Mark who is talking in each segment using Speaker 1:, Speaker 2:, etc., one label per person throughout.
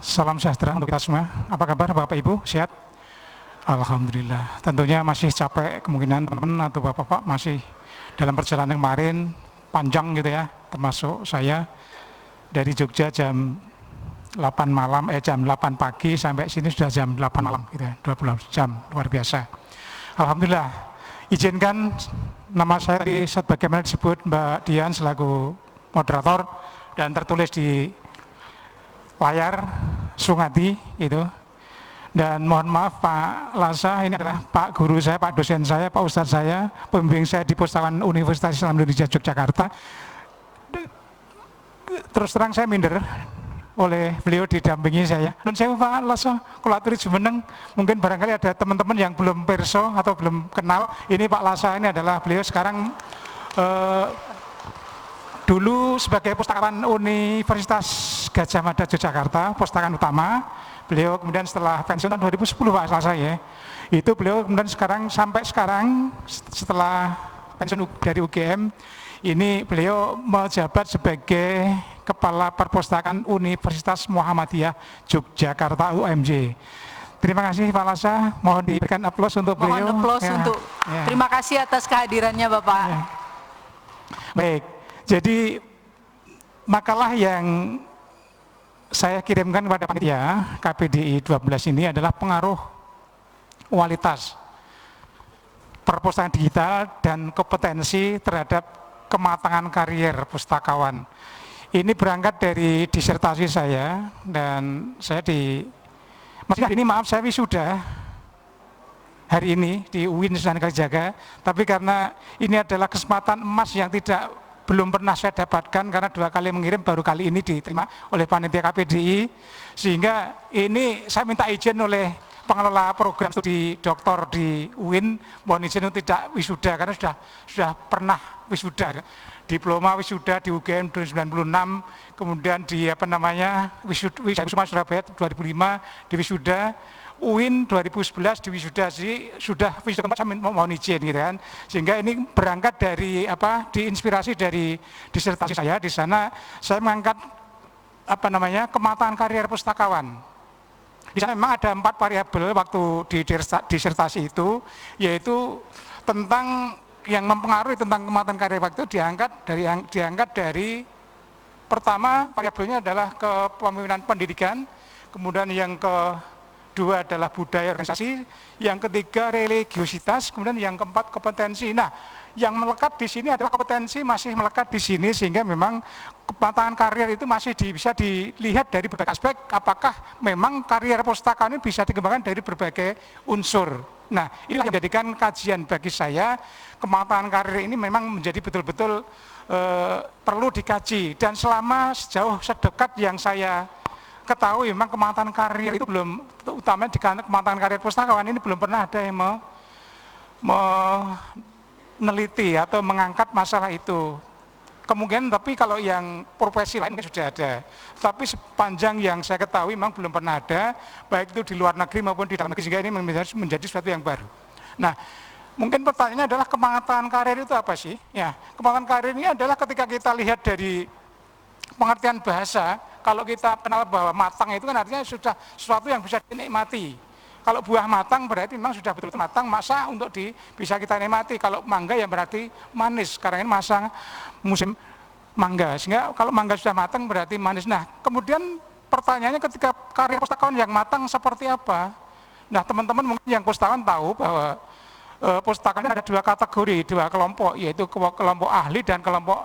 Speaker 1: Salam sejahtera untuk kita semua. Apa kabar Bapak Ibu? Sehat? Alhamdulillah. Tentunya masih capek kemungkinan teman-teman atau Bapak-Bapak masih dalam perjalanan kemarin panjang gitu ya. Termasuk saya dari Jogja jam 8 malam, jam 8 pagi sampai sini sudah jam 8 malam gitu ya. 20 jam, luar biasa. Alhamdulillah. Izinkan nama saya tadi sebagaimana disebut Mbak Dian selaku moderator dan tertulis di layar Sungadi itu. Dan mohon maaf Pak Lasa, ini adalah Pak guru saya, Pak dosen saya, Pak Ustadz saya, pembimbing saya di Pustakaan Universitas Islam Indonesia Yogyakarta. Terus terang saya minder oleh beliau didampingi saya. Dan saya Pak Lasa, kalau aturis Jumeneng, mungkin barangkali ada teman-teman yang belum perso atau belum kenal. Ini Pak Lasa ini adalah beliau sekarang dulu sebagai pustakawan Universitas Gadjah Mada Yogyakarta, pustakaan utama. Beliau kemudian setelah pensiun tahun 2010 Pak salah saya, itu beliau kemudian sampai sekarang setelah pensiun dari UGM, ini beliau menjabat sebagai Kepala Perpustakaan Universitas Muhammadiyah Yogyakarta UMJ. Terima kasih Pak Lasa, mohon diberikan aplaus untuk beliau.
Speaker 2: Mohon aplaus untuk terima kasih atas kehadirannya Bapak.
Speaker 1: Ya. Baik. Jadi makalah yang saya kirimkan kepada panitia KPDI 12 ini adalah pengaruh kualitas perpustakaan digital dan kompetensi terhadap kematangan karier pustakawan. Ini berangkat dari disertasi saya dan saya saya wisuda hari ini di UIN Sunan Kalijaga, tapi karena ini adalah kesempatan emas yang belum pernah saya dapatkan karena 2 kali mengirim, baru kali ini diterima oleh panitia KPDI, sehingga ini saya minta izin oleh pengelola program studi doktor di UIN, mohon izin untuk tidak wisuda karena sudah pernah wisuda, diploma wisuda di UGM 1996, kemudian di wisuda Surabaya 2005 di wisuda, UIN 2011 di wisuda, sudah wisuda keempat saya mohon izin gitu kan. Sehingga ini berangkat dari diinspirasi dari disertasi saya. Di sana saya mengangkat kematangan karier pustakawan. Di sana memang ada 4 variabel waktu di disertasi itu, yaitu tentang yang mempengaruhi tentang kematangan karier waktu diangkat dari pertama variabelnya adalah kepemimpinan pendidikan, kemudian yang kedua adalah budaya organisasi, yang ketiga religiositas, kemudian yang keempat kompetensi. Nah, yang melekat di sini adalah kompetensi masih melekat di sini, sehingga memang kematangan karier itu masih bisa dilihat dari berbagai aspek. Apakah memang karier pustakaan ini bisa dikembangkan dari berbagai unsur. Nah, inilah yang menjadikan kajian bagi saya. Kematangan karier ini memang menjadi betul-betul perlu dikaji, dan sejauh sedekat yang saya ketahui memang kematangan karier itu belum, utamanya di kematangan karier pustakawan ini belum pernah ada yang meneliti atau mengangkat masalah itu. Kemungkinan tapi kalau yang profesi lain sudah ada, tapi sepanjang yang saya ketahui memang belum pernah ada, baik itu di luar negeri maupun di dalam negeri, sehingga ini menjadi sesuatu yang baru. Nah, mungkin pertanyaannya adalah kematangan karier itu apa sih? Ya, kematangan karier ini adalah ketika kita lihat dari pengertian bahasa, kalau kita kenal bahwa matang itu kan artinya sudah sesuatu yang bisa dinikmati. Kalau buah matang berarti memang sudah betul-betul matang, masa untuk bisa kita nikmati. Kalau mangga ya berarti manis, karena ini masa musim mangga. Sehingga kalau mangga sudah matang berarti manis. Nah, kemudian pertanyaannya ketika karya pustakawan yang matang seperti apa? Nah, teman-teman mungkin yang pustakawan tahu bahwa pustakawan ada 2 kategori, 2 kelompok, yaitu kelompok ahli dan kelompok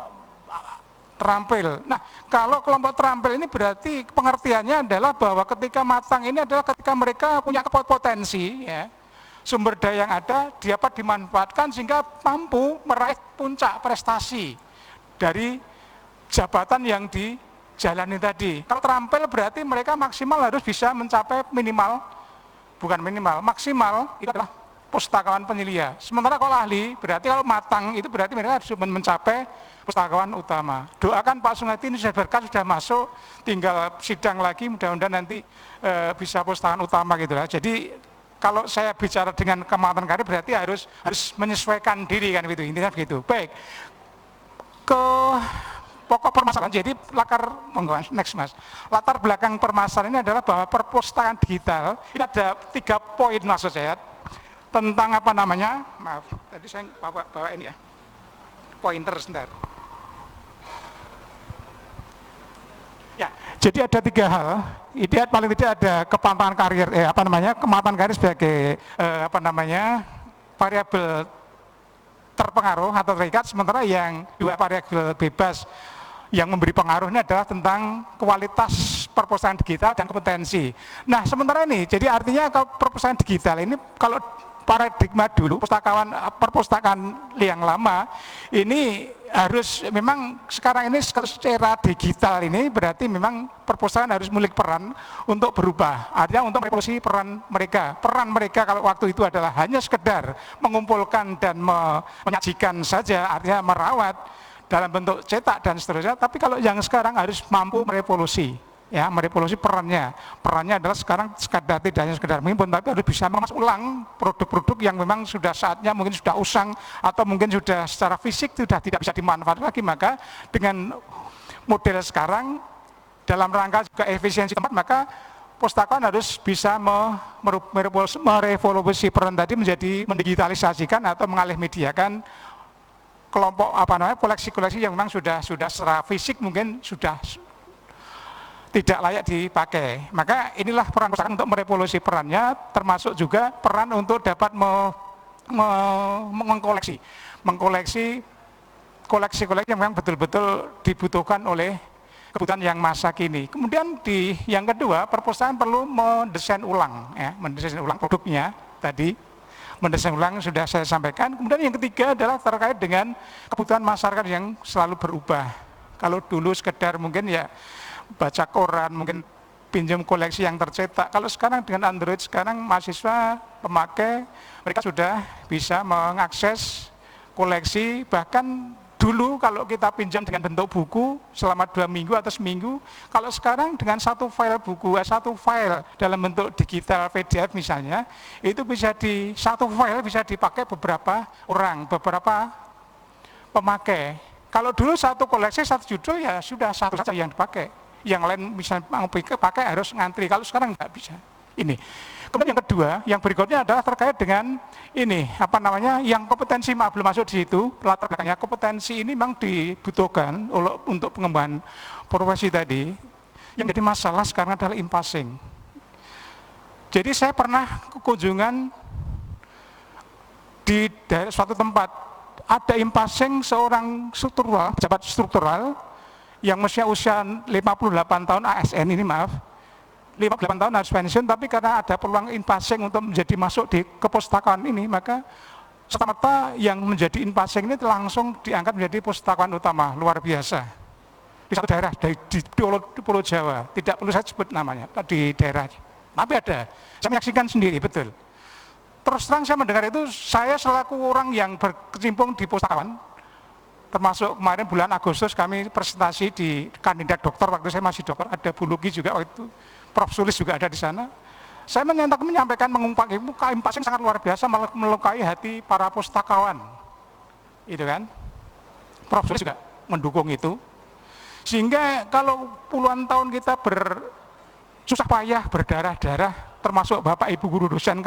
Speaker 1: terampil. Nah, kalau kelompok terampil ini berarti pengertiannya adalah bahwa ketika matang ini adalah ketika mereka punya potensi, ya, sumber daya yang ada dapat dimanfaatkan sehingga mampu meraih puncak prestasi dari jabatan yang dijalani tadi. Kalau terampil berarti mereka maksimal harus bisa mencapai maksimal itu adalah pustakawan penyelia. Sementara kalau ahli berarti kalau matang itu berarti mereka harus mencapai pustakawan utama. Doakan Pak Sungati ini sudah berkas, sudah masuk, tinggal sidang lagi, mudah-mudahan nanti bisa pustakawan utama gitu lah. Jadi kalau saya bicara dengan kematangan karier berarti harus menyesuaikan diri kan, gitu, intinya begitu. Baik, pokok permasalahan. Jadi next Mas. Latar belakang permasalahan ini adalah bahwa perpustakaan digital ini ada 3 poin maksud saya tentang apa namanya. Maaf, tadi saya bawa ini ya. Pointer sebentar. Ya, jadi ada 3 hal. Ideal paling tidak ada kematangan karir, kematangan karir sebagai variabel terpengaruh atau terikat, sementara yang 2 variabel bebas yang memberi pengaruh ini adalah tentang kualitas perpustakaan digital dan kompetensi. Nah, sementara ini, jadi artinya kalau perpustakaan digital ini, kalau paradigma dulu, perpustakaan yang lama, ini harus memang sekarang ini secara digital ini berarti memang perpustakaan harus memiliki peran untuk berubah. Artinya untuk merevolusi peran mereka. Peran mereka kalau waktu itu adalah hanya sekedar mengumpulkan dan menyajikan saja, artinya merawat dalam bentuk cetak dan seterusnya. Tapi kalau yang sekarang harus mampu merevolusi, ya, merevolusi perannya. Perannya adalah sekarang tidak hanya sekedar mengimpun, tapi harus bisa mengemas ulang produk-produk yang memang sudah saatnya mungkin sudah usang atau mungkin sudah secara fisik sudah tidak bisa dimanfaatkan lagi. Maka dengan model sekarang dalam rangka juga efisiensi tempat, maka perpustakaan harus bisa merevolusi peran tadi menjadi mendigitalisasikan atau mengalih mediakan kelompok koleksi-koleksi yang memang sudah secara fisik mungkin sudah tidak layak dipakai. Maka inilah peran perpustakaan untuk merevolusi perannya, termasuk juga peran untuk dapat mengkoleksi koleksi-koleksi yang memang betul-betul dibutuhkan oleh kebutuhan yang masa kini. Kemudian yang kedua, perpustakaan perlu mendesain ulang produknya tadi. Mendesain ulang sudah saya sampaikan. Kemudian yang ketiga adalah terkait dengan kebutuhan masyarakat yang selalu berubah. Kalau dulu sekedar mungkin ya baca koran, mungkin pinjam koleksi yang tercetak. Kalau sekarang dengan Android, sekarang mahasiswa pemakai mereka sudah bisa mengakses koleksi. Bahkan dulu kalau kita pinjam dengan bentuk buku selama 2 minggu atau seminggu, kalau sekarang dengan satu file dalam bentuk digital PDF misalnya, itu satu file bisa dipakai beberapa orang, beberapa pemakai. Kalau dulu satu koleksi, satu judul ya sudah satu saja yang dipakai. Yang lain misalnya mau pakai harus ngantri. Kalau sekarang nggak bisa. Ini. Kemudian yang kedua, yang berikutnya adalah terkait dengan ini, yang kompetensi belum masuk di situ, latar belakangnya kompetensi ini memang dibutuhkan untuk pengembangan profesi tadi. Yang jadi masalah sekarang adalah impassing. Jadi saya pernah kunjungan di suatu tempat, ada impassing seorang pejabat struktural yang usia 58 tahun ASN ini 58 tahun harus pensiun, tapi karena ada peluang impassing untuk menjadi masuk di kepustakaan ini, maka serta-merta yang menjadi impassing ini langsung diangkat menjadi pustakaan utama, luar biasa. Di satu daerah, di Pulau Jawa, tidak perlu saya sebut namanya, di daerah. Tapi ada, saya menyaksikan sendiri, betul. Terus terang saya mendengar itu, saya selaku orang yang berkecimpung di pustakaan, termasuk kemarin bulan Agustus kami presentasi di kandidat dokter, waktu saya masih dokter, ada Bu Lugi juga waktu itu, Prof. Sulis juga ada di sana. Saya menyampaikan impassing sangat luar biasa, melukai hati para pustakawan. Itu kan. Prof. Sulis juga mendukung itu. Sehingga kalau puluhan tahun kita susah payah, berdarah-darah, termasuk Bapak Ibu guru dosen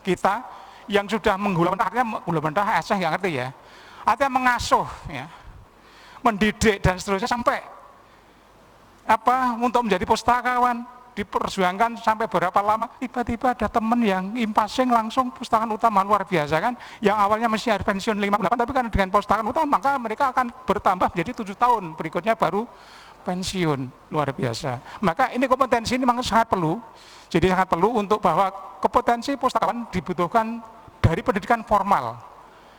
Speaker 1: kita yang sudah menggula mentah, saya nggak ngerti ya. Artinya mengasuh, ya, mendidik dan seterusnya sampai untuk menjadi pustakawan, diperjuangkan sampai berapa lama, tiba-tiba ada teman yang impassing langsung pustakaan utama, luar biasa kan, yang awalnya masih harus pensiun 58, tapi kan dengan pustakaan utama maka mereka akan bertambah menjadi 7 tahun berikutnya baru pensiun, luar biasa. Maka ini kompetensi ini memang sangat perlu, jadi sangat perlu untuk bahwa kompetensi pustakawan dibutuhkan dari pendidikan formal,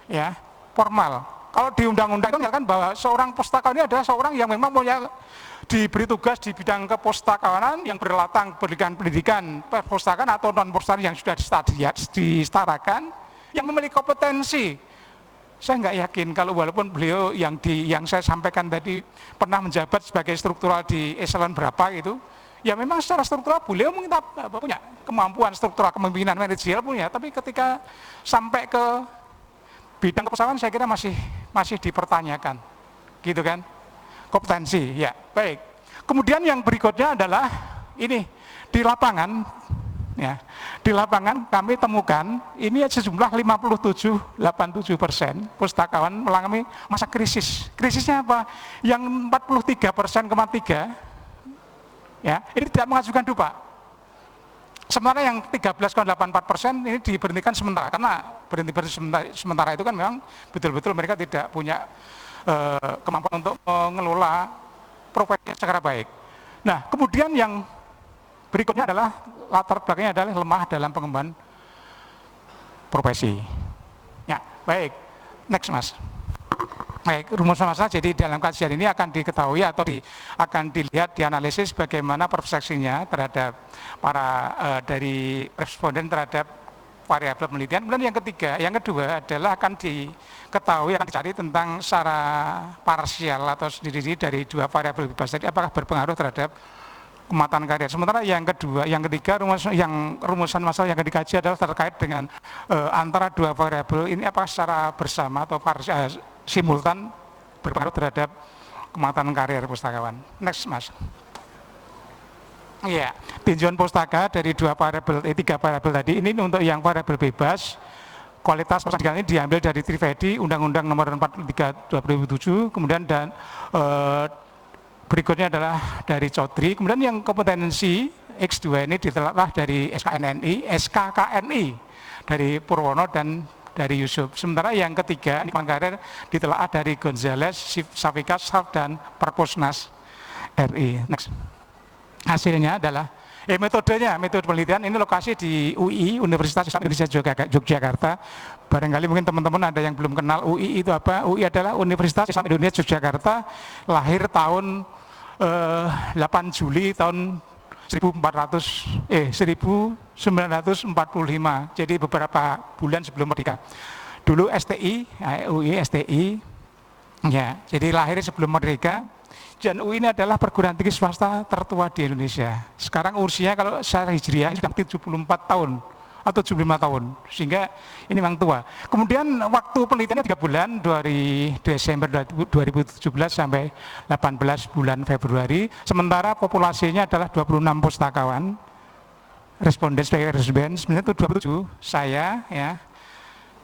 Speaker 1: ya, formal. Kalau di undang-undang itu menyatakan bahwa seorang pustakawan ini adalah seorang yang memang diberi tugas di bidang kepustakawanan yang berlatar pendidikan perpustakaan atau non perpustakaan yang sudah disetarakan, yang memiliki kompetensi. Saya nggak yakin kalau walaupun beliau yang saya sampaikan tadi pernah menjabat sebagai struktural di eselon berapa gitu, ya memang secara struktural beliau mungkin punya kemampuan struktural kepemimpinan manajerial punya, tapi ketika sampai ke bidang kepustakawan saya kira masih dipertanyakan, gitu kan. kompetensi. Ya, baik. Kemudian yang berikutnya adalah ini di lapangan. Ya, di lapangan kami temukan ini sejumlah 87,87% pustakawan mengalami masa krisis. Krisisnya apa? Yang 43,3%, ya, ini tidak mengajukan dupa. Sementara yang 13,84% ini diberhentikan sementara, karena berhenti sementara itu kan memang betul-betul mereka tidak punya kemampuan untuk mengelola profesinya secara baik. Nah, kemudian yang berikutnya adalah latar belakangnya adalah lemah dalam pengembangan profesi. Ya, baik. Next, Mas. Baik, rumus masalah jadi dalam kajian ini akan diketahui atau akan dilihat, dianalisis bagaimana persepsinya terhadap para dari responden terhadap variabel penelitian. Kemudian yang kedua adalah akan diketahui, akan dicari tentang secara parsial atau sendiri dari dua variabel bebas tadi apakah berpengaruh terhadap kematangan karir. Sementara yang ketiga rumusan masalah yang akan dikaji adalah terkait dengan antara dua variabel ini apakah secara bersama atau simultan berpengaruh terhadap kematangan karir pustakawan. Next, Mas. Iya, tinjauan pustaka dari tiga variabel tadi ini untuk yang variabel bebas. Kualitas pustaka ini diambil dari Trivedi Undang-Undang Nomor 43 2007, kemudian dan berikutnya adalah dari Chaudhry. Kemudian yang kompetensi X2 ini ditelaklah dari SKKNI dari Purwono dan dari Yusuf. Sementara yang ketiga, kematangan karir ditelaah dari Gonzales, Safika, Sarf, dan Perpusnas RI. Next. Hasilnya adalah metode penelitian ini lokasi di UI, Universitas Islam Indonesia Yogyakarta. Barangkali mungkin teman-teman ada yang belum kenal UI itu apa. UI adalah Universitas Islam Indonesia Yogyakarta, lahir tahun 8 Juli tahun 1945, jadi beberapa bulan sebelum merdeka. Dulu STI, UI STI, ya, jadi lahir sebelum merdeka. Dan UI ini adalah perguruan tinggi swasta tertua di Indonesia. Sekarang usianya kalau secara hijriah sudah 74 tahun atau 75 tahun, sehingga ini memang tua. Kemudian waktu penelitiannya 3 bulan, dari Desember 2017 sampai 18 bulan Februari, sementara populasinya adalah 26 pustakawan, responden sebagai responden, sebenarnya itu 27, saya ya,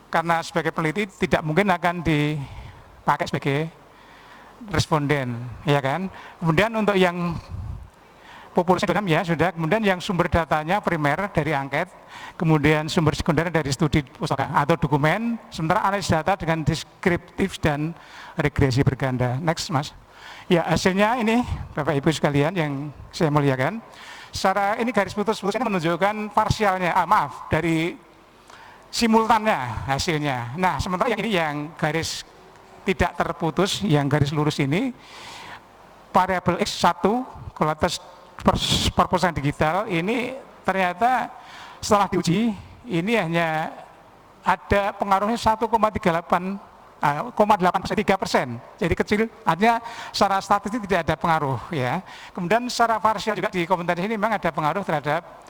Speaker 1: karena sebagai peneliti tidak mungkin akan dipakai sebagai responden, ya kan. Kemudian untuk yang populasi ya sudah, kemudian yang sumber datanya primer dari angket, kemudian sumber sekunder dari studi pustaka atau dokumen, sementara analisis data dengan deskriptif dan regresi berganda. Next, Mas. Ya, hasilnya ini Bapak Ibu sekalian yang saya muliakan. Secara ini garis putus-putus ini menunjukkan parsialnya, dari simultannya hasilnya. Nah, sementara yang ini yang garis tidak terputus, yang garis lurus ini variabel X1 kualitas perpustakaan digital ini ternyata setelah diuji ini hanya ada pengaruhnya 1,3%, jadi kecil, artinya secara statistik tidak ada pengaruh ya. Kemudian secara parsial juga di kompetensi ini memang ada pengaruh terhadap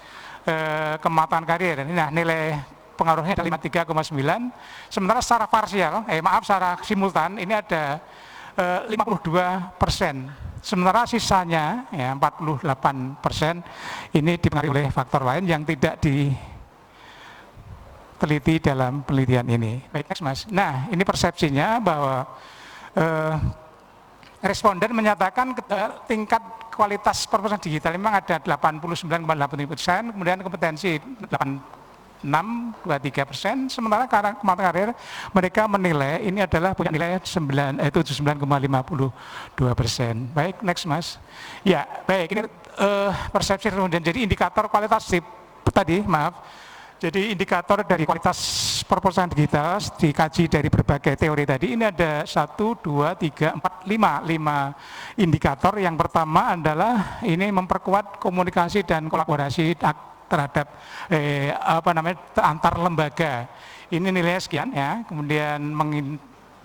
Speaker 1: kematangan karir. Nah, nilai pengaruhnya ada 53,9, sementara secara parsial, secara simultan ini ada 52%. Sementara sisanya ya 48% ini dipengaruhi oleh faktor lain yang tidak diteliti dalam penelitian ini. Baik, next, Mas. Nah, ini persepsinya bahwa responden menyatakan tingkat kualitas perpustakaan digital memang ada 89,8%, kemudian kompetensi 6,23%, sementara kematangan karir mereka menilai ini adalah punya nilai 79,52%. Baik, next, Mas. Ya, baik, ini persepsi responden. Jadi indikator kualitas tadi, jadi indikator dari kualitas perpustakaan digital dikaji dari berbagai teori tadi. Ini ada 1, 2, 3, 4, 5 indikator. Yang pertama adalah ini memperkuat komunikasi dan kolaborasi terhadap antar lembaga. Ini nilainya sekian ya. Kemudian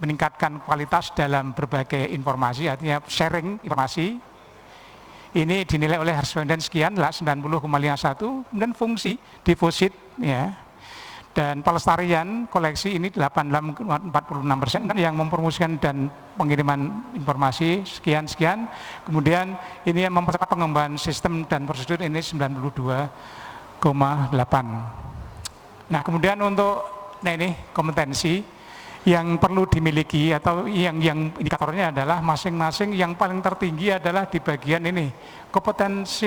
Speaker 1: meningkatkan kualitas dalam berbagai informasi, artinya sharing informasi. Ini dinilai oleh responden sekian lah 90,51. Kemudian fungsi deposit ya Dan pelestarian koleksi ini 46% yang mempromosikan dan pengiriman informasi sekian. Kemudian ini yang mempercepat pengembangan sistem dan prosedur ini 92,8. Nah, kemudian untuk ini kompetensi yang perlu dimiliki atau yang indikatornya adalah masing-masing yang paling tertinggi adalah di bagian ini kompetensi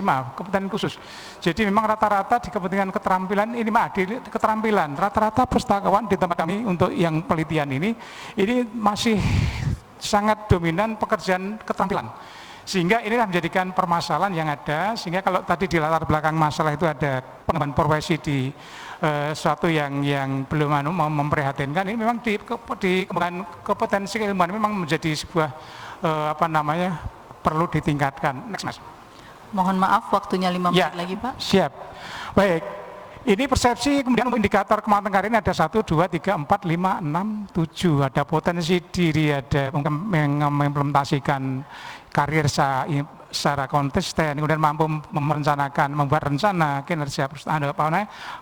Speaker 1: khusus. Jadi memang rata-rata di kepentingan keterampilan ini di keterampilan rata-rata pustakawan di tempat kami untuk yang penelitian ini masih sangat dominan pekerjaan keterampilan. Sehingga inilah menjadikan permasalahan yang ada, sehingga kalau tadi di latar belakang masalah itu ada pengembangan profesi di suatu yang belum memprihatinkan, ini memang di pengembangan kompetensi keilmuan memang menjadi sebuah perlu ditingkatkan. Next, Mas.
Speaker 2: Mohon maaf, waktunya 5 menit lagi, Pak.
Speaker 1: Siap. Baik. Ini persepsi, kemudian indikator kemampuan karir ini ada 1, 2, 3, 4, 5, 6, 7. Ada potensi diri, ada mengimplementasikan karir secara konsisten, kemudian mampu membuat rencana kinerja perusahaan,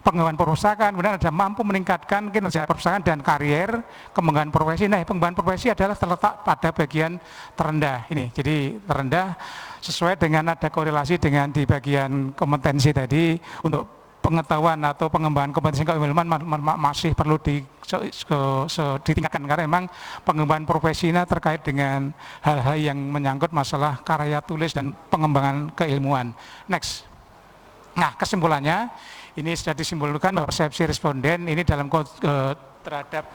Speaker 1: pengembangan perpustakaan, kemudian ada mampu meningkatkan kinerja perpustakaan dan karier, pengembangan profesi. Nah, pengembangan profesi adalah terletak pada bagian terendah ini. Jadi terendah sesuai dengan ada korelasi dengan di bagian kompetensi tadi. Untuk pengetahuan atau pengembangan kompetensi keilmuan masih perlu ditingkatkan, karena memang pengembangan profesinya terkait dengan hal-hal yang menyangkut masalah karya tulis dan pengembangan keilmuan. Next. Nah, kesimpulannya ini sudah disimpulkan bahwa persepsi responden ini dalam terhadap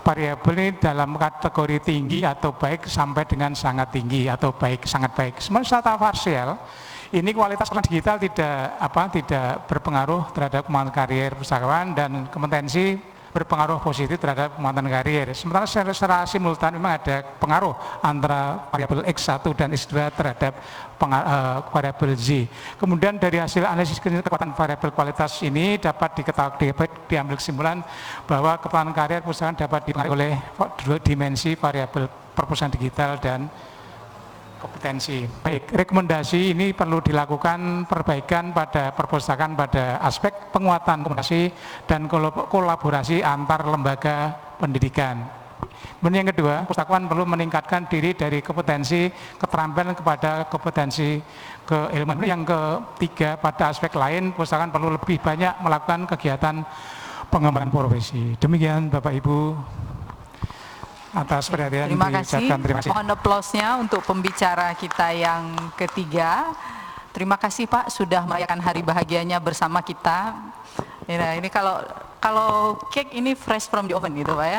Speaker 1: variabel ini dalam kategori tinggi atau baik sampai dengan sangat tinggi atau baik sangat baik. Sementara secara parsial ini kualitas digital tidak berpengaruh terhadap kemampuan karier pustakawan, dan kompetensi berpengaruh positif terhadap kemampuan karier. Sementara secara simultan memang ada pengaruh antara variabel X1 dan X2 terhadap variabel Z. Kemudian dari hasil analisis kekuatan variabel kualitas ini dapat diambil kesimpulan bahwa kemampuan karier pustakawan dapat dipengaruhi oleh dua dimensi variabel perpustakaan digital dan kompetensi. Baik, rekomendasi ini perlu dilakukan perbaikan pada perpustakaan pada aspek penguatan komunikasi dan kolaborasi antar lembaga pendidikan. Kemudian yang kedua, pustakawan perlu meningkatkan diri dari kompetensi keterampilan kepada kompetensi keilmuan. Yang ketiga, pada aspek lain, pustakawan perlu lebih banyak melakukan kegiatan pengembangan profesi. Demikian Bapak Ibu. Atas perhatian.
Speaker 2: Terima kasih. Mohon aplausnya untuk pembicara kita yang ketiga. Terima kasih Pak sudah merayakan hari bahagianya bersama kita. Ini kalau cake ini fresh from the oven gitu Pak ya.